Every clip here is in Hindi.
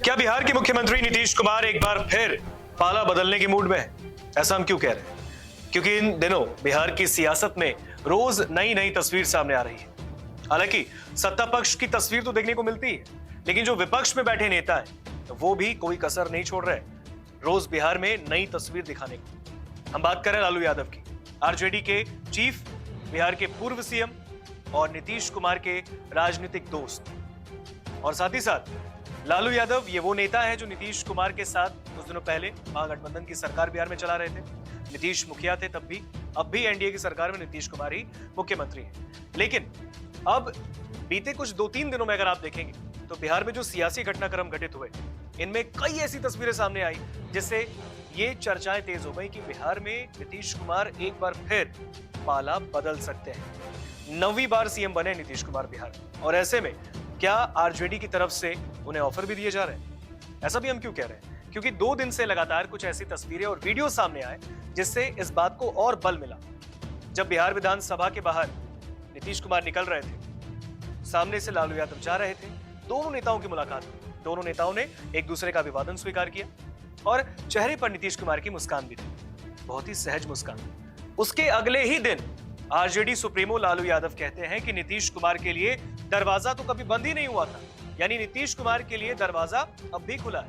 क्या बिहार के मुख्यमंत्री नीतीश कुमार एक बार फिर पाला बदलने के मूड में है? ऐसा हम क्यों कह रहे हैं? क्योंकि इन दिनों बिहार की सियासत में रोज नई नई तस्वीर सामने आ रही है। हालांकि सत्ता पक्ष की तस्वीर तो देखने को मिलती है, लेकिन जो विपक्ष में बैठे नेता है वो भी कोई कसर नहीं छोड़ रहे, रोज बिहार में नई तस्वीर दिखाने को। हम बात करें लालू यादव की, आरजेडी के चीफ, बिहार के पूर्व सीएम और नीतीश कुमार के राजनीतिक दोस्त। और साथ ही साथ लालू यादव ये वो नेता है जो नीतीश कुमार के साथ कुछ दिनों पहले महागठबंधन की सरकार बिहार में चला रहे थे। नीतीश मुखिया थे तब भी, अब भी एनडीए की सरकार में नीतीश कुमार ही मुख्यमंत्री हैं। लेकिन अब बीते कुछ 2-3 दिनों में अगर आप देखेंगे तो बिहार में जो सियासी घटनाक्रम घटित हुए, इनमें कई ऐसी तस्वीरें सामने आई जिससे ये चर्चाएं तेज हो गई कि बिहार में नीतीश कुमार एक बार फिर पाला बदल सकते हैं। 9वीं बार सीएम बने नीतीश कुमार बिहार में, और ऐसे में क्या आरजेडी की तरफ से उन्हें ऑफर भी दिए जा रहे हैं? ऐसा भी हम क्यों कह रहे हैं? क्योंकि 2 दिन से लगातार कुछ ऐसी तस्वीरें और वीडियो सामने आए जिससे इस बात को और बल मिला। जब बिहार विधानसभा के बाहर नीतीश कुमार निकल रहे थे, सामने से लालू यादव जा रहे थे, दोनों नेताओं की मुलाकात हुई। दोनों नेताओं ने एक दूसरे का अभिवादन स्वीकार किया और चेहरे पर नीतीश कुमार की मुस्कान भी थी, बहुत ही सहज मुस्कान। उसके अगले ही दिन आरजेडी सुप्रीमो लालू यादव कहते हैं कि नीतीश कुमार के लिए दरवाजा तो कभी बंद ही नहीं हुआ था, यानी नीतीश कुमार के लिए दरवाजा अब भी खुला है,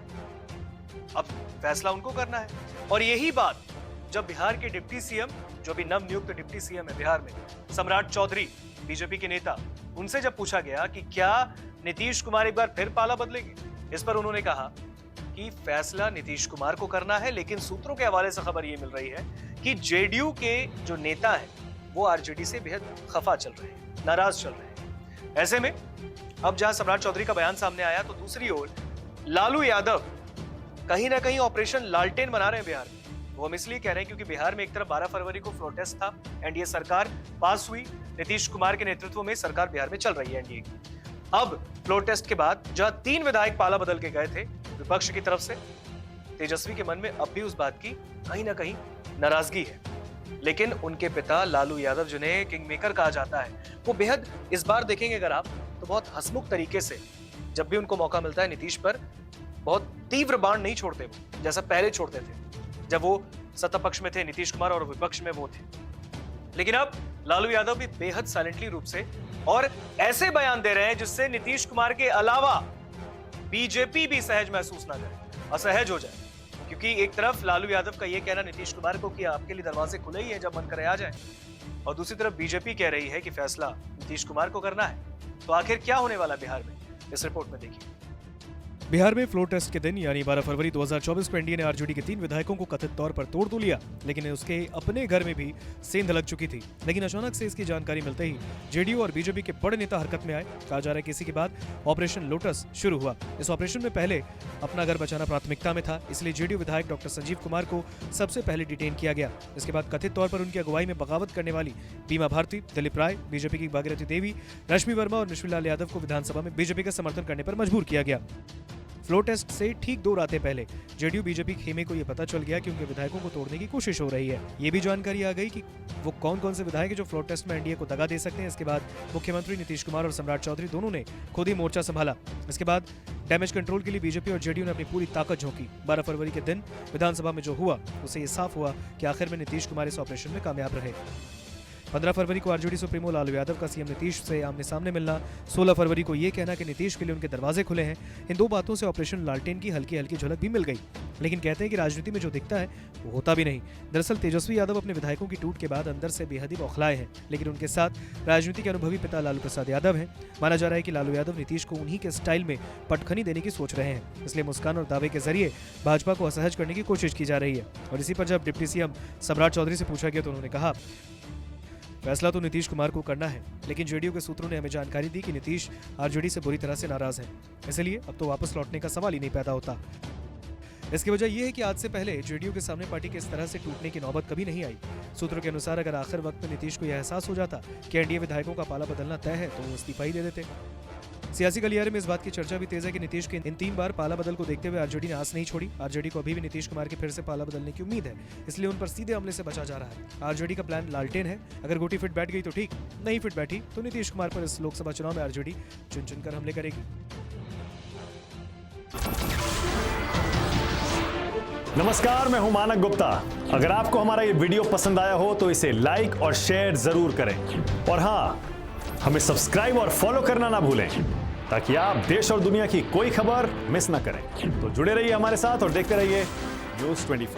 अब फैसला उनको करना है। और यही बात जब बिहार के डिप्टी सीएम, जो भी नवनियुक्त डिप्टी सीएम है बिहार में, सम्राट चौधरी, बीजेपी के नेता, उनसे जब पूछा गया कि क्या नीतीश कुमार एक बार फिर पाला बदलेंगे, इस पर उन्होंने कहा कि फैसला नीतीश कुमार को करना है, लेकिन सूत्रों के हवाले से खबर यह मिल रही है कि जेडीयू के जो नेता है वो आरजेडी से बेहद खफा चल रहे हैं, नाराज चल रहे हैं। ऐसे में अब जहां सम्राट चौधरी का बयान सामने आया तो दूसरी ओर लालू यादव कहीं ना कहीं ऑपरेशन लालटेन बना रहे हैं बिहार में। वो हम इसलिए कह रहे हैं क्योंकि बिहार में एक तरफ 12 फरवरी को फ्लोर टेस्ट था, एनडीए सरकार पास हुई, नीतीश कुमार के नेतृत्व में सरकार बिहार में चल रही है एनडीए की। अब फ्लोर टेस्ट के बाद जहां 3 विधायक पाला बदल के गए थे विपक्ष की तरफ से, तेजस्वी के मन में अब भी उस बात की कहीं ना कहीं नाराजगी है। लेकिन उनके पिता लालू यादव, जिन्हें किंग मेकर कहा जाता है, वो बेहद इस बार देखेंगे अगर आप तो बहुत हंसमुख तरीके से जब भी उनको मौका मिलता है नीतीश पर बहुत तीव्र बाण नहीं छोड़ते वो, जैसा पहले छोड़ते थे जब वो सत्ता पक्ष में थे नीतीश कुमार और विपक्ष में वो थे। लेकिन अब लालू यादव भी बेहद साइलेंटली रूप से और ऐसे बयान दे रहे हैं जिससे नीतीश कुमार के अलावा बीजेपी भी सहज महसूस ना करे, असहज हो जाए। क्योंकि एक तरफ लालू यादव का यह कहना नीतीश कुमार को कि आपके लिए दरवाजे खुले ही हैं, जब मन करे आ जाए, और दूसरी तरफ बीजेपी कह रही है कि फैसला नीतीश कुमार को करना है। तो आखिर क्या होने वाला बिहार में, इस रिपोर्ट में देखिए। बिहार में फ्लोर टेस्ट के दिन यानी 12 फरवरी 2024 को एनडीए ने आरजेडी के 3 विधायकों को कथित तौर पर तोड़ तो लिया, लेकिन उसके अपने घर में भी सेंध लग चुकी थी। लेकिन अचानक से इसकी जानकारी मिलते ही जेडीयू और बीजेपी के बड़े नेता हरकत में आए। कहा जा रहा है कि इसी के बाद ऑपरेशन लोटस शुरू हुआ। इस ऑपरेशन में पहले अपना घर बचाना प्राथमिकता में था, इसलिए जेडीयू विधायक डॉक्टर संजीव कुमार को सबसे पहले डिटेन किया गया। इसके बाद कथित तौर पर उनकी अगुवाई में बगावत करने वाली बीमा भारती, दिलीप राय, बीजेपी की भागीरथी देवी, रश्मि वर्मा और निश्चिल यादव को विधानसभा में बीजेपी का समर्थन करने पर मजबूर किया गया। फ्लोर टेस्ट से ठीक 2 रातें पहले जेडीयू बीजेपी खेमे को यह पता चल गया कि उनके विधायकों को तोड़ने की कोशिश हो रही है। ये भी जानकारी आ गई कि वो कौन से विधायक हैं जो फ्लोर टेस्ट में एनडीए को दगा दे सकते हैं। इसके बाद मुख्यमंत्री नीतीश कुमार और सम्राट चौधरी दोनों ने खुद ही मोर्चा संभाला। इसके बाद डैमेज कंट्रोल के लिए बीजेपी और जेडीयू ने अपनी पूरी ताकत झोंकी। 12 फरवरी के दिन विधानसभा में जो हुआ उससे ये साफ हुआ कि आखिर में नीतीश कुमार इस ऑपरेशन में कामयाब रहे। 15 फरवरी को आरजेडी सुप्रीमो लालू यादव का सीएम नीतीश से आमने सामने मिलना, 16 फरवरी को यह कहना कि नीतीश के लिए उनके दरवाजे खुले हैं, इन 2 बातों से ऑपरेशन लालटेन की हल्की हल्की झलक भी मिल गई। लेकिन कहते हैं कि राजनीति में जो दिखता है वो होता भी नहीं। दरअसल तेजस्वी यादव अपने विधायकों की टूट के बाद अंदर से बेहद ही बौखलाए हैं, लेकिन उनके साथ राजनीति के अनुभवी पिता लालू प्रसाद यादव हैं। माना जा रहा है कि लालू यादव नीतीश को उन्हीं के स्टाइल में पटखनी देने की सोच रहे हैं, इसलिए मुस्कान और दावे के जरिए भाजपा को असहज करने की कोशिश की जा रही है। और इसी पर जब डिप्टी सीएम सम्राट चौधरी से पूछा गया तो उन्होंने कहा फैसला तो नीतीश कुमार को करना है, लेकिन जेडीयू के सूत्रों ने हमें जानकारी दी कि नीतीश आरजेडी से बुरी तरह से नाराज हैं, इसलिए अब तो वापस लौटने का सवाल ही नहीं पैदा होता। इसकी वजह यह है कि आज से पहले जेडीयू के सामने पार्टी के इस तरह से टूटने की नौबत कभी नहीं आई। सूत्रों के अनुसार अगर आखिर वक्त में नीतीश को यह एहसास हो जाता कि एनडीए विधायकों का पाला बदलना तय है तो वो इस्तीफा ही दे देते। सियासी गलियारे में इस बात की चर्चा भी तेज है कि नीतीश के इन 3 बार पाला बदल को देखते हुए आरजेडी ने आस नहीं छोड़ी। आरजेडी को अभी भी नीतीश कुमार के फिर से पाला बदलने की उम्मीद है, इसलिए उन पर सीधे हमले से बचा जा रहा है। आरजेडी का प्लान लालटेन है, अगर गोटी फिट बैठ गई तो ठीक, नहीं फिट बैठी तो नीतीश कुमार पर इस लोकसभा चुनाव में आरजेडी चुन चुनकर हमले करेगी। नमस्कार, मैं हूं मानक गुप्ता। अगर आपको हमारा ये वीडियो पसंद आया हो तो इसे लाइक और शेयर जरूर करें और हां, हमें सब्सक्राइब और फॉलो करना ना भूलें ताकि आप देश और दुनिया की कोई खबर मिस ना करें। तो जुड़े रहिए हमारे साथ और देखते रहिए न्यूज़ 24।